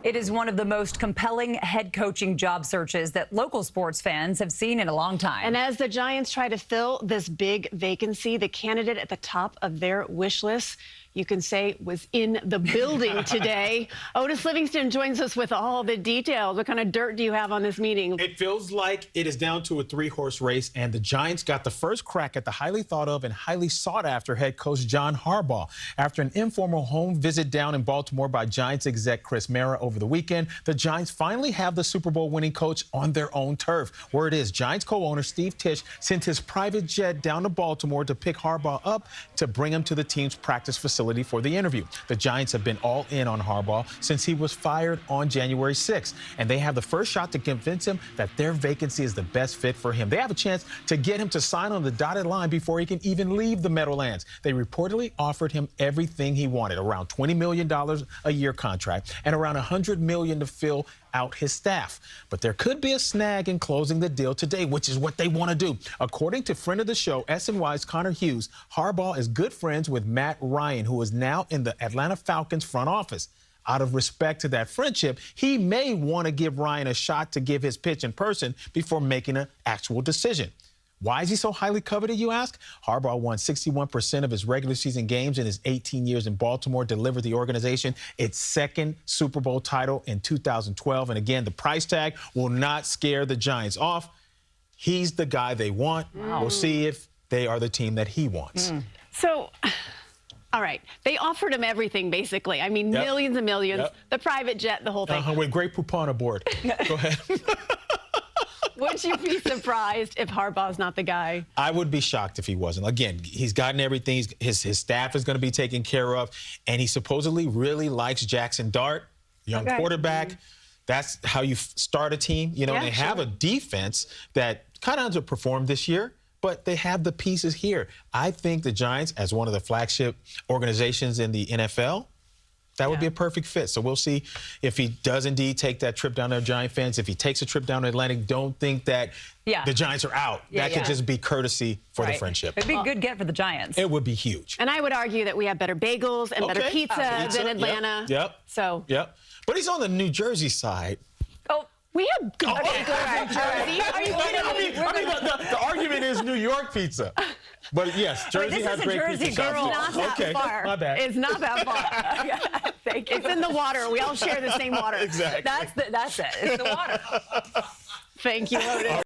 It is one of the most compelling head coaching job searches that local sports fans have seen in a long time. And as the Giants try to fill this big vacancy, the candidate at the top of their wish list, you can say, was in the building today. Otis Livingston joins us with all the details. What kind of dirt do you have on this meeting? It feels like it is down to a three-horse race, and the Giants got the first crack at the highly thought of and highly sought-after head coach John Harbaugh. After an informal home visit down in Baltimore by Giants exec Chris Mara over the weekend, the Giants finally have the Super Bowl winning coach on their own turf. Word is Giants co-owner Steve Tisch sent his private jet down to Baltimore to pick Harbaugh up to bring him to the team's practice facility for the interview. The Giants have been all in on Harbaugh since he was fired on January 6th, and they have the first shot to convince him that their vacancy is the best fit for him. They have a chance to get him to sign on the dotted line before he can even leave the Meadowlands. They reportedly offered him everything he wanted, around $20 million a year contract and around $100 million to fill out his staff. But there could be a snag in closing the deal today, which is what they want to do. According to friend of the show, SNY's Connor Hughes, Harbaugh is good friends with Matt Ryan, who is now in the Atlanta Falcons front office. Out of respect to that friendship, he may want to give Ryan a shot to give his pitch in person before making an actual decision. Why is he so highly coveted, you ask? Harbaugh won 61% of his regular season games in his 18 years in Baltimore, delivered the organization its second Super Bowl title in 2012. And again, the price tag will not scare the Giants off. He's the guy they want. Wow. We'll see if they are the team that he wants. So, all right, they offered him everything, basically. I mean, millions and millions, the private jet, the whole thing. With Grey Poupon aboard. Go ahead. Would you be surprised if Harbaugh's not the guy? I would be shocked if he wasn't. Again, he's gotten everything. His staff is going to be taken care of. And he supposedly really likes Jackson Dart, young quarterback. That's how you start a team. You know, they have a defense that kind of underperformed this year, but they have the pieces here. I think the Giants, as one of the flagship organizations in the NFL, that would be a perfect fit. So we'll see if he does indeed take that trip down there, Giant fans. If he takes a trip down to Atlantic, don't think that the Giants are out. That could just be courtesy for the friendship. It'd be a good get for the Giants. It would be huge. And I would argue that we have better bagels and better pizza than Atlanta. So. But he's on the New Jersey side. Oh, we have good bagels in Jersey. Are you kidding me? I mean, the argument is New York pizza. But yes, Jersey has great pizza. This is a Jersey girl. Not that far. My bad. It's not that far. Thank you. It's in the water. We all share the same water. Exactly. That's it. It's the water. Thank you, Otis.